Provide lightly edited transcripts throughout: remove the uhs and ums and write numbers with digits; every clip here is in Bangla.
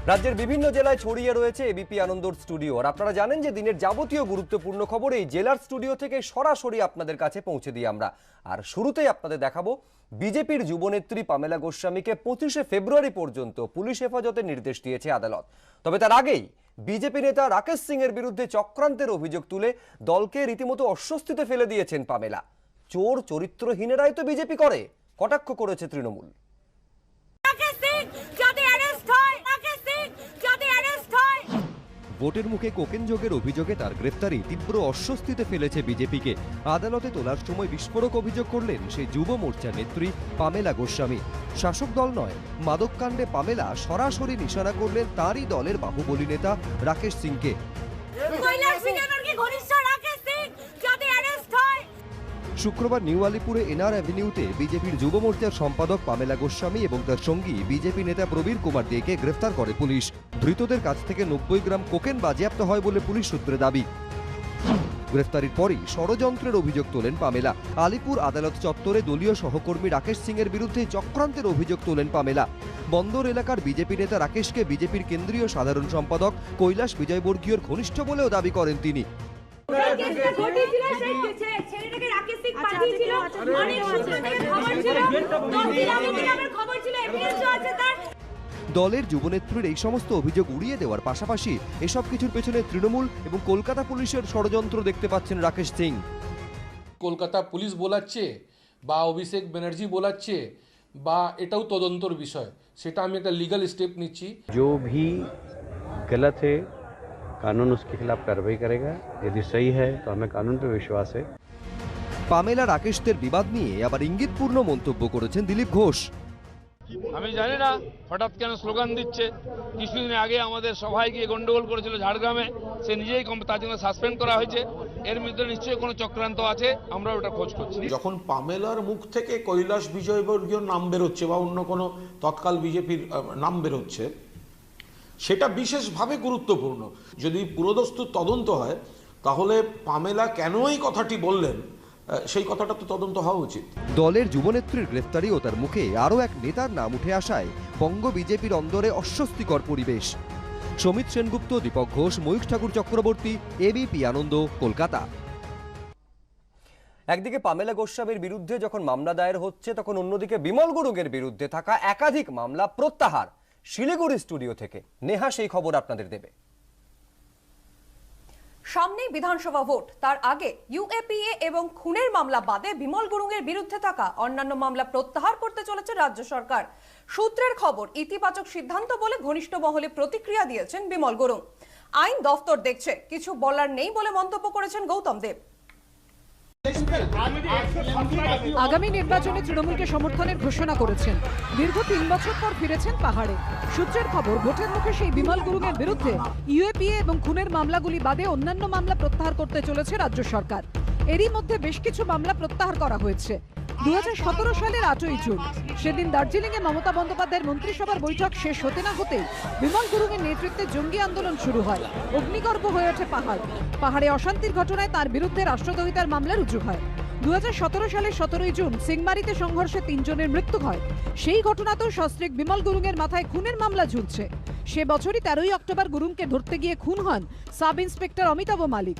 রাজ্যের বিভিন্ন জেলায় ছড়িয়ে রয়েছে এবিপি আনন্দর স্টুডিও। আর আপনারা জানেন যে দিনের যাবতীয় গুরুত্বপূর্ণ খবর এই জেলার স্টুডিও থেকে সরাসরি আপনাদের কাছে পৌঁছে দিই আমরা। আর শুরুতেই আপনাদের দেখাবো বিজেপির যুবনেত্রী পামেলা গোস্বামীকে 25শে ফেব্রুয়ারি পর্যন্ত পুলিশ হেফাজতের নির্দেশ দিয়েছে আদালত। তবে তার আগেই বিজেপি নেতা রাকেশ সিং এর বিরুদ্ধে চক্রান্তের অভিযোগ তুলে দলকে রীতিমতো অস্বস্তিতে ফেলে দিয়েছেন পামেলা। চোর চরিত্রহীনেরাই তো বিজেপি করে, কটাক্ষ করেছে তৃণমূল। ভোটের মুখে কোকেন যোগের অভিযোগে তার গ্রেফতারি তীব্র অস্বস্তিতে ফেলেছে বিজেপিকে। আদালতে তোলার সময় বিস্ফোরক অভিযোগ করলেন সেই যুব মোর্চার নেত্রী পামেলা গোস্বামী। শাসক দল নয়, মাদক কাণ্ডে পামেলা সরাসরি নিশানা করলেন তারই দলের বাহুবলী নেতা রাকেশ সিংকে। শুক্রবার নিউ আলিপুরে এনআর অ্যাভিনিউতে বিজেপির যুব মোর্চার সম্পাদক পামেলা গোস্বামী এবং তার সঙ্গী বিজেপি নেতা প্রবীর কুমার দেকে গ্রেফতার করে পুলিশ। ধৃতদের কাছ থেকে 90 গ্রাম কোকেন বাজেয়াপ্ত হয় বলে পুলিশ সূত্রে দাবি। গ্রেফতারির পরই ষড়যন্ত্রের অভিযোগ তোলেন পামেলা। আলিপুর আদালত চত্বরে দলীয় সহকর্মী রাকেশ সিং এর বিরুদ্ধে চক্রান্তের অভিযোগ তোলেন পামেলা। বন্দর এলাকার বিজেপি নেতা রাকেশকে বিজেপির কেন্দ্রীয় সাধারণ সম্পাদক কৈলাস বিজয়বর্গীয়র ঘনিষ্ঠ বলেও দাবি করেন তিনি। দলের যুবনেত্রীর এই সমস্ত অভিযোগ উড়িয়ে দেওয়ার পাশাপাশি এসব কিছুর পেছনে তৃণমূল এবং কলকাতা পুলিশের ষড়যন্ত্র দেখতে পাচ্ছেন রাকেশ সিং। কলকাতা পুলিশ বলাচ্ছে বা অভিষেক ব্যানার্জি বলাচ্ছে বা এটাও তদন্তর বিষয়, সেটা আমি একটা লিগ্যাল স্টেপ নিচ্ছি। जो भी गलत है कानून उसके खिलाफ कार्रवाई करेगा, यदि सही है तो हमें कानून पे विश्वास है। পামেলা রাকেশদের বিবাদ নিয়ে আবার ইঙ্গিতপূর্ণ মন্তব্য করেছেন দিলীপ ঘোষ। আমি জানি না হঠাৎ কেন স্লোগান দিচ্ছে। কিছুদিন আগে আমাদের সভায় গিয়ে গন্ডগোল করেছিল ঝাড়গ্রামে, সে নিজেই তার জন্য সাসপেন্ড করা হয়েছে। এর মধ্যে নিশ্চয়ই কোনো চক্রান্ত আছে, আমরা ওটা খোঁজ করছি। যখন পামেলার মুখ থেকে কৈলাস বিজয়বর্গীয় নাম বেরোচ্ছে বা অন্য কোনো তৎকাল বিজেপির নাম বেরোচ্ছে, সেটা বিশেষভাবে গুরুত্বপূর্ণ। যদি পুরোদস্তুর তদন্ত হয় তাহলে পামেলা কেন এই কথাটি বললেন সেই কথাটা তো তদন্ত হওয়া উচিত। দলের যুবনেত্রীর গ্রেফতারি ও তার মুখে আরও এক নেতার নাম উঠে আসায় বঙ্গ বিজেপির অন্দরে অস্বস্তিকর পরিবেশ। সমিত সেনগুপ্ত, দীপক ঘোষ, ময়ূখ ঠাকুর চক্রবর্তী, এবিপি আনন্দ, কলকাতা। একদিকে পামেলা গোস্বামীর বিরুদ্ধে যখন মামলা দায়ের হচ্ছে, তখন অন্যদিকে বিমল গুরুংয়ের বিরুদ্ধে থাকা একাধিক মামলা প্রত্যাহার। শিলিগুড়ি স্টুডিও থেকে নেহা সেই খবর আপনাদের দেবে। সামনেই বিধানসভা ভোট, তার আগে ইউএপিএ এবং খুনের মামলা বাদে বিমল গুরুংয়ের বিরুদ্ধে থাকা অন্যান্য মামলা প্রত্যাহার করতে চলেছে রাজ্য সরকার। সূত্রের খবর, ইতিবাচক সিদ্ধান্ত বলে ঘনিষ্ঠ মহলে প্রতিক্রিয়া দিয়েছেন বিমল গুরুং। আইন দফতর দেখছে, কিছু বলার নেই বলে মন্তব্য করেছেন গৌতম দেব। আগামী নির্বাচনে তৃণমূলকে সমর্থনের ঘোষণা করেছেন। দীর্ঘ 3 বছর পর ফিরেছেন পাহাড়ে। সূত্রের খবর, ভোটের মুখে সেই বিমল গুরুংয়ের বিরুদ্ধে ইউএপিএ এবং খুনের মামলাগুলি বাদে অন্যান্য মামলা প্রত্যাহার করতে চলেছে রাজ্য সরকার। এরই মধ্যে বেশ কিছু মামলা প্রত্যাহার করা হয়েছে। 2017 সালের 8ই জুন সেদিন দার্জিলিংয়ে মমতা বন্দ্যোপাধ্যায়ের মন্ত্রিসভার বৈঠক শেষ হতে না হতেই বিমল গুরুংয়ের নেতৃত্বে জঙ্গি আন্দোলন শুরু হয়। অগ্নিগর্ভ হয়ে ওঠে পাহাড়। পাহাড়ে অশান্তির ঘটনায় তার বিরুদ্ধে রাষ্ট্রদ্রোহিতার মামলা রুজু হয়। 2017 সালের 17ই জুন সিংমারিতে সংঘর্ষে 3 জনের মৃত্যু হয়। সেই ঘটনাতেও সস্ত্রীক বিমল গুরুংয়ের মাথায় খুনের মামলা ঝুলছে। সে বছরই 13ই অক্টোবর গুরুংকে ধরতে গিয়ে খুন হন সাব ইন্সপেক্টর অমিতাভ মালিক।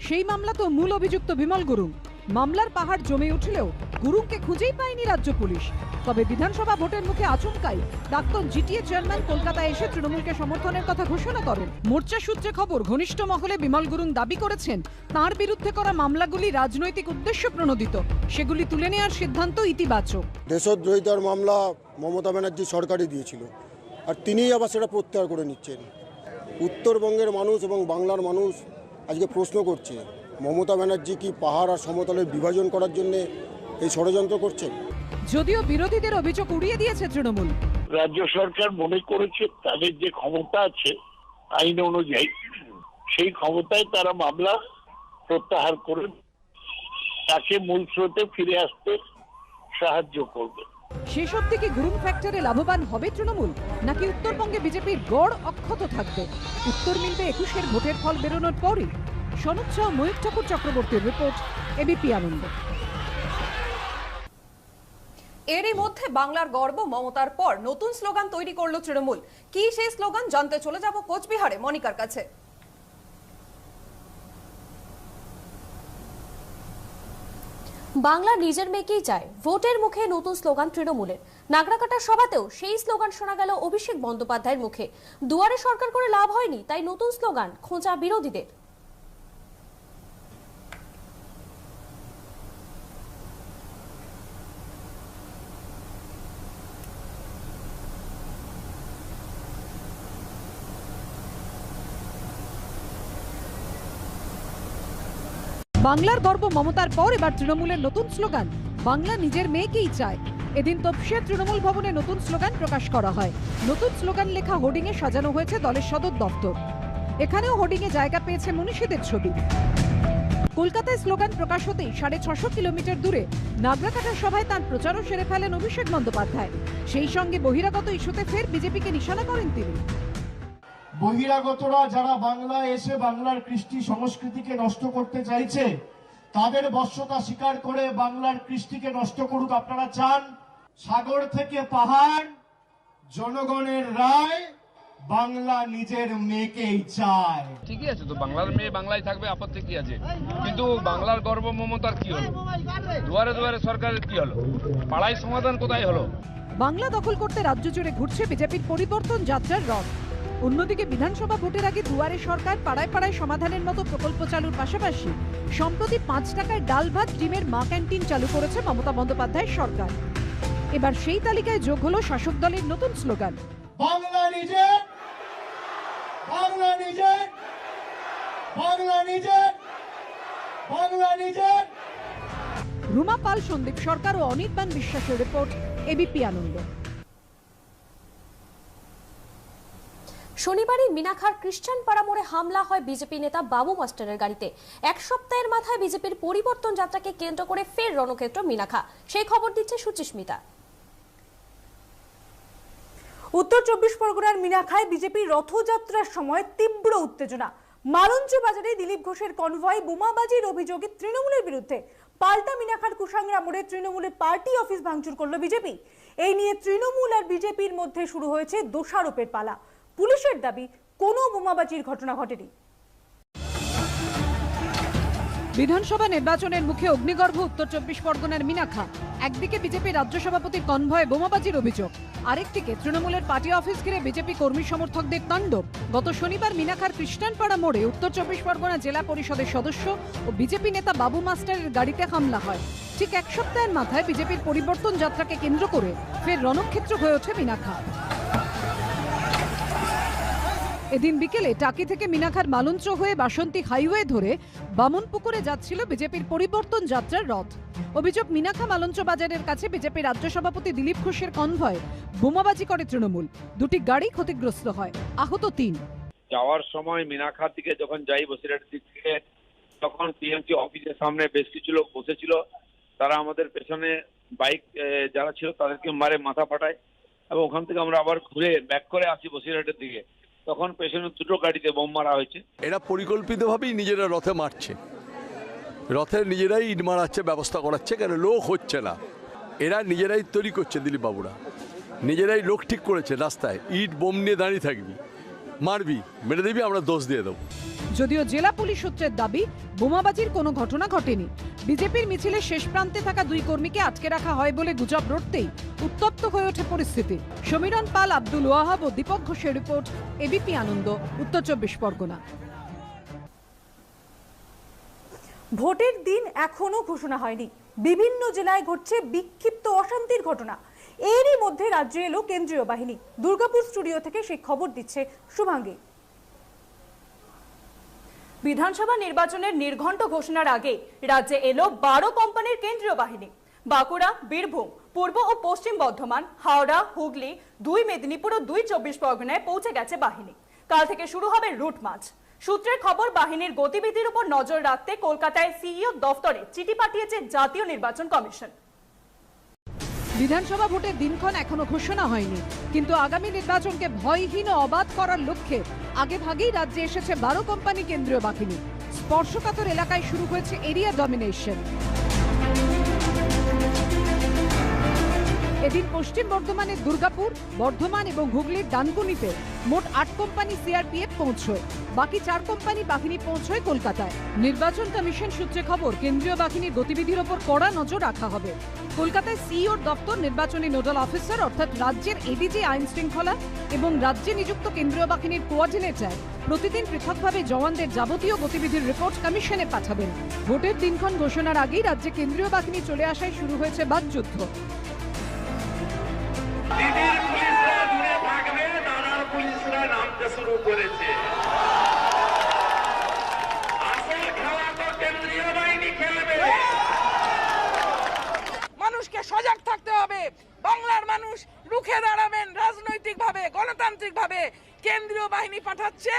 সেই মামলাতেও মূল অভিযুক্ত বিমল গুরুং। মামলার পাহাড় জমে উঠলেও গুরুংকে খুঁজেই পায়নি রাজ্য পুলিশ। তবে বিধানসভা ভোটের মুখে আচমকাই প্রাক্তন জিটিএ চেয়ারম্যান কলকাতায় এসে তৃণমূলকে সমর্থনের কথা ঘোষণা করেন। মোর্চা সূত্রে খবর, ঘনিষ্ঠ মহলে বিমল গুরুং দাবি করেছেন তাঁর বিরুদ্ধে করা মামলাগুলি রাজনৈতিক উদ্দেশ্য প্রণোদিত, সেগুলি তুলে নেওয়ার সিদ্ধান্ত ইতিবাচক। দেশদ্রোহিতার মামলা মমতা ব্যানার্জি সরকারই দিয়েছিল, আর তিনিই আবার সেটা প্রত্যাহার করে নিচ্ছেন। উত্তরবঙ্গের মানুষ এবং বাংলার মানুষ আজকে প্রশ্ন করছে, মমতা ব্যানার্জি কি পাহাড় আর সমতলের বিভাজন করার জন্য এই ষড়যন্ত্র করছেন? যদিও বিরোধীদের অভিযোগ উড়িয়ে দিয়েছে তৃণমূল। রাজ্য সরকার মনে করেছে তাদের যে ক্ষমতা আছে আইন অনুযায়ী, সেই ক্ষমতায় তারা মামলা প্রত্যাহার করে তাকে মূল স্রোতে ফিরে আসতে সাহায্য করবে। সেসব থেকে গুরুং ফ্যাক্টরে লাভবান হবে তৃণমূল, নাকি উত্তরবঙ্গে বিজেপির গড় অক্ষত থাকবে? উত্তর মিলবে 21-এর ভোটের ফল বেরোনোর পরই। সনুজ শাহ, ময়ূখ ঠাকুর চক্রবর্তীর রিপোর্ট, এবিপি আনন্দ। এরই মধ্যে বাংলার গর্ব মমতার পর নতুন স্লোগান তৈরি করলো তৃণমূল। কি সেই স্লোগান জানতে চলে যাব কোচবিহারে মনিকার কাছে। বাংলা নিজের মেয়েকেই চায়, ভোটের মুখে নতুন স্লোগান তৃণমূলের। নাগরাকাটার সভাতেও সেই স্লোগান শোনা গেল অভিষেক বন্দ্যোপাধ্যায়ের মুখে। দুয়ারে সরকার করে লাভ হয়নি, তাই নতুন স্লোগান খোঁচা বিরোধীদের। বাংলার গর্ব মমতার পর এবার তৃণমূলের নতুন স্লোগান বাংলা নিজের মেয়েকেই চায়। এদিন তপসিয়ার তৃণমূল ভবনে নতুন স্লোগান প্রকাশ করা হয়। নতুন স্লোগান লেখা হোর্ডিংয়ে সাজানো হয়েছে দলের সদর দপ্তর। এখানেও হোর্ডিংয়ে জায়গা পেয়েছে মনীষীদের ছবি। কলকাতায় স্লোগান প্রকাশ হতেই 650 কিলোমিটার দূরে নাগরাকাটার সভায় তার প্রচারও সেরে ফেলেন অভিষেক বন্দ্যোপাধ্যায়। সেই সঙ্গে বহিরাগত ইস্যুতে ফের বিজেপিকে নিশানা করেন তিনি। বহিরাগতরা যারা বাংলায় এসে বাংলার কৃষ্টি সংস্কৃতিকে নষ্ট করতে চাইছে, তাদের বশ্যতা স্বীকার করে বাংলার কৃষ্টিকে নষ্ট করুক আপনারা চান? সাগর থেকে পাহাড়, জনগণের রায়, বাংলা নিজের মেয়েকেই চায়। ঠিকই আছে তো, বাংলার মেয়ে বাংলায় থাকবে, আপত্তি কি আছে? কিন্তু বাংলার গর্ব মমতার কি হলো? দুয়ারে দুয়ারে সরকারের কি হলো? পাড়ায় সমাধান কোথায় হলো? বাংলা দখল করতে রাজ্য জুড়ে ঘুরছে বিজেপির পরিবর্তন যাত্রার রথ। অন্যদিকে বিধানসভা ভোটের আগে দুয়ারে সরকার, পাড়ায় পাড়ায় সমাধানের মতো প্রকল্প চালুর পাশাপাশি সম্প্রতি 5 টাকায় ডাল ভাত ডিমের মা ক্যান্টিন চালু করেছে মমতা বন্দ্যোপাধ্যায়ের সরকার। এবার সেই তালিকায় যোগ হলো শাসক দলের নতুন স্লোগান বাংলা নিজের, বাংলা নিজের, বাংলা নিজের, বাংলা নিজের। রুমা পাল, সন্দীপ সরকার ও অনির্বাণ বিশ্বাসের রিপোর্ট, এবিপি আনন্দ। শনিবারই মিনাখার খ্রিস্টান পাড়া মোড়ে হামলা হয় বিজেপি নেতা বাবু মাস্টারের গাড়িতে। এক সপ্তাহের মাথায় বিজেপির পরিবর্তন যাত্রাকে কেন্দ্র করে ফের রণক্ষেত্র মিনাখা। সেই খবর দিচ্ছে সুচিস্মিতা। উত্তর 24 পরগনার মিনাখায় বিজেপির রথযাত্রার সময় তীব্র উত্তেজনা। মালঞ্চ বাজারে দিলীপ ঘোষের কনভয় বোমাবাজির অভিযোগে তৃণমূলের বিরুদ্ধে। পাল্টা মিনাখার কুসাংরা মোড়ে তৃণমূলের পার্টি অফিস ভাঙচুর করলো বিজেপি। এই নিয়ে তৃণমূল আর বিজেপির মধ্যে শুরু হয়েছে দোষারোপের পালা। পুলিশের দাবি কোনো বোমাবাজির ঘটনা ঘটেনি। বিধানসভা নির্বাচনের মুখে অগ্নিগর্ভ উত্তর 24 পরগনার মিনাখা। একদিকে বিজেপি রাজ্য সভাপতির কনভয়ে বোমাবাজির অভিযোগ, আরেকদিকে তৃণমূলের পার্টি অফিস ঘিরে বিজেপি কর্মী সমর্থকদের তাণ্ডব। গত শনিবার মিনাখার খ্রিস্টানপাড়া মোড়ে উত্তর 24 পরগনা জেলা পরিষদের সদস্য ও বিজেপি নেতা বাবু মাস্টারের গাড়িতে হামলা হয়। ঠিক এক সপ্তাহের মাথায় বিজেপির পরিবর্তন যাত্রাকে কেন্দ্র করে ফের রণক্ষেত্র হয়ে ওঠে মিনাখা। এদিন বিকেলে টাকি থেকে মিনাখার মালঞ্চ হয়ে বাসন্তী হাইওয়ে ধরে বামনপুকুরে যাচ্ছিল বিজেপির পরিবর্তন যাত্রার রথ। অভিযোগ, মিনাখা মালঞ্চ বাজারের কাছে বিজেপি রাজ্য সভাপতি দিলীপ ঘোষের কনভয় বোমাবাজি করে তৃণমূল। দুটি গাড়ি ক্ষতিগ্রস্ত হয়, আহত 3। যাওয়ার সময় মিনাখার দিকে যখন যাই বসিরহাটের দিক থেকে, তখন টিএমসি অফিসের সামনে বেশ কিছু লোক বসেছিল। তারা আমাদের পেছনে বাইক যারা ছিল তাদেরকে মারে মাথা ফাটায়, এবং ওখান থেকে আমরা আবার ঘুরে ব্যাক করে আসি বসিরহাটের দিকে। তখন পেছনে 2টো গাড়িতে বোম মারা হয়েছে। এরা পরিকল্পিতভাবেই নিজেরা রথে মারছে, রথে নিজেরাই ইট মারাচ্ছে, ব্যবস্থা করাচ্ছে, কেন লোক হচ্ছে না। এরা নিজেরাই তৈরি করছে, দিলীপ বাবুরা নিজেরাই লোক ঠিক করেছে। রাস্তায় ইট বোম নিয়ে দাঁড়িয়ে থাকবি, মারবি, মেরে দিবি, আমরা দোষ দিয়ে দেবো। যদিও জেলা পুলিশ সূত্রের দাবি বোমাবাজির কোনো ঘটনা ঘটেনি। বিজেপির মিছিলের শেষ প্রান্তে থাকা 2 কর্মীকে আটকে রাখা হয় বলে গুজব রটতেই উত্তপ্ত হয়ে ওঠে পরিস্থিতি। সমীরণ পাল, আব্দুল ওয়াহাব ও দীপক ঘোষের রিপোর্ট, এবিপি আনন্দ, উত্তর 24 পরগনা। ভোটের দিন এখনো ঘোষণা হয়নি। বিভিন্ন জেলায় ঘটছে বিক্ষিপ্ত অশান্তির ঘটনা। এরই মধ্যে রাজ্যে এলো কেন্দ্রীয় বাহিনী। দুর্গাপুর স্টুডিও থেকে সেই খবর দিচ্ছে শুভাঙ্গী। বিধানসভা নির্বাচনের নির্ঘণ্ট ঘোষণার আগে রাজ্যে এলো 12 কোম্পানির কেন্দ্রীয় বাহিনী। বাঁকুড়া, বীরভূম, পূর্ব ও পশ্চিম বর্ধমান, হাওড়া, হুগলি, 2 মেদিনীপুর ও 2 24 পরগনায় পৌঁছে গেছে বাহিনী। কাল থেকে শুরু হবে রুট মার্চ। সূত্রের খবর, বাহিনীর গতিবিধির উপর নজর রাখতে কলকাতায় সিইও দফতরে চিঠি পাঠিয়েছে জাতীয় নির্বাচন কমিশন। বিধানসভা ভোটের দিনক্ষণ এখনো ঘোষণা হয়নি, কিন্তু আগামী নির্বাচনকে ভয়হীন ও অবাধ করার লক্ষ্যে আগে ভাগেই রাজ্যে এসেছে 12 কোম্পানি কেন্দ্রীয় বাহিনী। স্পর্শকাতর এলাকায় শুরু হয়েছে এরিয়া ডমিনেশন। এদিন পশ্চিম বর্ধমানের দুর্গাপুর, বর্ধমান এবং হুগলির ডানকুনিতে মোট 8 কোম্পানি সিআরপিএফ পৌঁছয়। বাকি 4 কোম্পানি বাহিনী পৌঁছয় কলকাতায়। নির্বাচন কমিশন সূত্রে খবর, কেন্দ্রীয় বাহিনীর গতিবিধির ওপর কড়া নজর রাখা হবে। কলকাতায় সিইওর দপ্তর নির্বাচনী নোডাল অফিসার অর্থাৎ রাজ্যের এডিজি আইন শৃঙ্খলা এবং রাজ্যে নিযুক্ত কেন্দ্রীয় বাহিনীর কোঅর্ডিনেটর প্রতিদিন পৃথকভাবে জওয়ানদের যাবতীয় গতিবিধির রিপোর্ট কমিশনে পাঠাবেন। ভোটের দিনক্ষণ ঘোষণার আগেই রাজ্যে কেন্দ্রীয় বাহিনী চলে আসায় শুরু হয়েছে বাকযুদ্ধ। দিদির পুলিশরা দূরে থাকবে, দাদার পুলিশরা নামতে শুরু করেছে। আসল খেলা তো কেন্দ্রীয় বাহিনী খেলবে। মানুষকে সজাগ থাকতে হবে। বাংলার মানুষ রুখে দাঁড়াবেন রাজনৈতিকভাবে, গণতান্ত্রিকভাবে। কেন্দ্রীয় বাহিনী পাঠাচ্ছে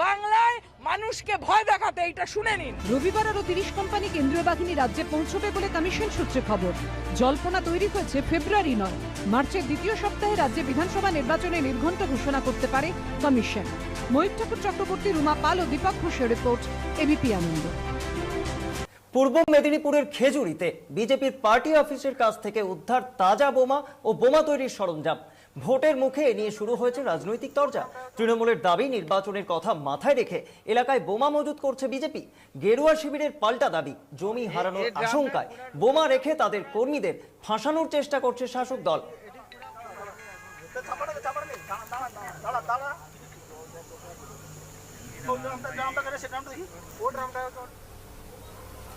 বাংলায় মানুষকে ভয় দেখাতে, এটা শুনে নিন। রবিবার আরো 30 কোম্পানি কেন্দ্রীয় বাহিনী রাজ্যে পৌঁছবে বলে কমিশন সূত্রে খবর। জল্পনা তৈরি হয়েছে ফেব্রুয়ারি নয়, মার্চের দ্বিতীয় সপ্তাহে রাজ্যে বিধানসভা নির্বাচনে নির্ঘণ্ট ঘোষণা করতে পারে কমিশন। ময়ূর ঠাকুর চক্রবর্তী, রুমা পাল ও দীপক ঘোষের রিপোর্ট, এবিপি আনন্দ। পূর্ব মেদিনীপুরের খেজুরিতে বিজেপির পার্টি অফিসের কাছ থেকে উদ্ধার তাজা বোমা ও বোমা তৈরির সরঞ্জাম। ভোটের মুখে এ নিয়ে শুরু হয়েছে রাজনৈতিক তরজা। তৃণমূলের দাবি, নির্বাচনের কথা মাথায় রেখে এলাকায় বোমা মজুত করছে বিজেপি। গেরুয়া শিবিরের পাল্টা দাবি, জমি হারানোর আশঙ্কায় বোমা রেখে তাদের কর্মীদের ফাঁসানোর চেষ্টা করছে শাসক দল।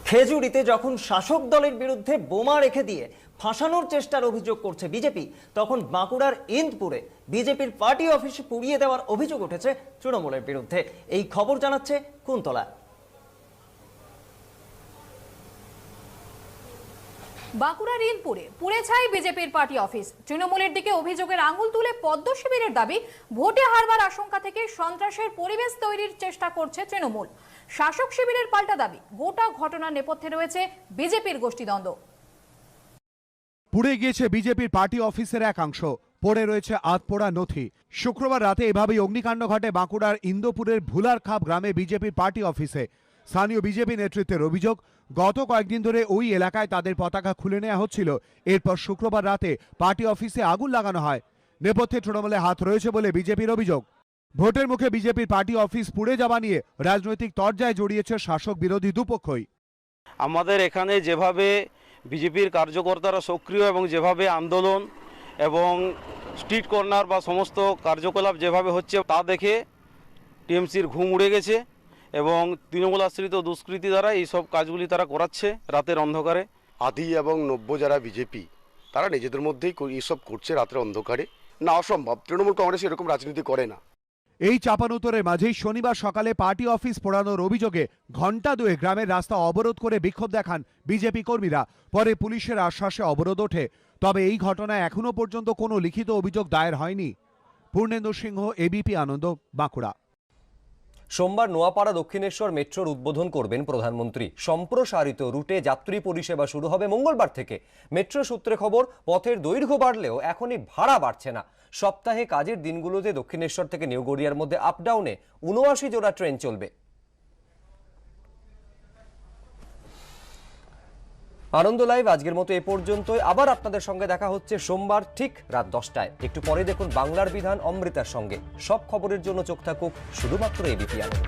খেজুরিতে যখন শাসক দলের বিরুদ্ধে বোমা রেখে দিয়ে ফাঁসানোর চেষ্টার অভিযোগ করছে বিজেপি, তখন বাঁকুড়ার ইন্দপুরে বিজেপির পার্টি অফিস পুড়িয়ে দেওয়ার অভিযোগ উঠেছে তৃণমূলের বিরুদ্ধে। এই খবর জানাচ্ছে কুন্তলা। বাঁকুড়ার ইন্দপুরে পুড়ে ছাই বিজেপির পার্টি অফিস। তৃণমূলের দিকে অভিযোগের আঙুল তুলে পদ্ম শিবিরের দাবি, ভোটে হারবার আশঙ্কা থেকে সন্ত্রাসের পরিবেশ তৈরির চেষ্টা করছে তৃণমূল। শাসক শিবিরের পাল্টা দাবি, গোটা ঘটনার নেপথ্যে রয়েছে বিজেপির গোষ্ঠীদ্বন্দ্ব। পুড়ে গিয়েছে বিজেপির পার্টি অফিসের একাংশ, পড়ে রয়েছে আধপোড়া নথি। শুক্রবার রাতে এভাবেই অগ্নিকাণ্ড ঘটে বাঁকুড়ার ইন্দপুরের ভুলারখাপ গ্রামে বিজেপির পার্টি অফিসে। স্থানীয় বিজেপি নেতৃত্বের অভিযোগ, গত কয়েকদিন ধরে ওই এলাকায় তাদের পতাকা খুলে নেওয়া হচ্ছিল। এরপর শুক্রবার রাতে পার্টি অফিসে আগুন লাগানো হয়। নেপথ্যে তৃণমূলের হাত রয়েছে বলে বিজেপির অভিযোগ। ভোটের মুখে বিজেপির পার্টি অফিস পুড়ে যাওয়া নিয়ে রাজনৈতিক তরজায় জড়িয়েছে শাসক বিরোধী দুপক্ষই। আমাদের এখানে যেভাবে বিজেপির কার্যকর্তারা সক্রিয় এবং যেভাবে আন্দোলন এবং স্ট্রিট কর্নার বা সমস্ত কার্যকলাপ যেভাবে হচ্ছে তা দেখে টিএমসির ঘুম উড়ে গেছে এবং তৃণমূল আশ্রিত দুষ্কৃতী দ্বারা এইসব কাজগুলি তারা করাচ্ছে রাতের অন্ধকারে। আদি এবং নব্য যারা বিজেপি, তারা নিজেদের মধ্যেই এইসব করছে রাতের অন্ধকারে। না, অসম্ভব। তৃণমূল কংগ্রেস এরকম রাজনীতি করে না। এই চাপানুতরের মাঝেই শনিবার সকালে পার্টি অফিস পোড়ানোর অভিযোগে ঘণ্টা দুয়েক গ্রামের রাস্তা অবরোধ করে বিক্ষোভ দেখান বিজেপি কর্মীরা। পরে পুলিশের আশ্বাসে অবরোধ ওঠে। তবে এই ঘটনায় এখনো পর্যন্ত কোনো লিখিত অভিযোগ দায়ের হয়নি। পূর্ণেন্দু সিংহ, এবিপি আনন্দ, বাঁকুড়া। সোমবার নোয়াপাড়া দক্ষিণেশ্বর মেট্রোর উদ্বোধন করবেন প্রধানমন্ত্রী। সম্প্রসারিত রুটে যাত্রী পরিষেবা শুরু হবে মঙ্গলবার থেকে। মেট্রো সূত্রে খবর, পথের দৈর্ঘ্য বাড়লেও এখনই ভাড়া বাড়ছে না। সপ্তাহে কাজের দিনগুলোতে দক্ষিণেশ্বর থেকে নিউ গড়িয়ার মধ্যে আপ ডাউনে ৭৯ জোড়া ট্রেন চলবে। আনন্দ লাইভ আজকের মতো এ পর্যন্তই। আবার আপনাদের সঙ্গে দেখা হচ্ছে সোমবার ঠিক রাত 10টায়। একটু পরে দেখুন বাংলার বিধান অমৃতার সঙ্গে। সব খবরের জন্য চোখ থাকুক শুধুমাত্র এবিপি আনন্দ।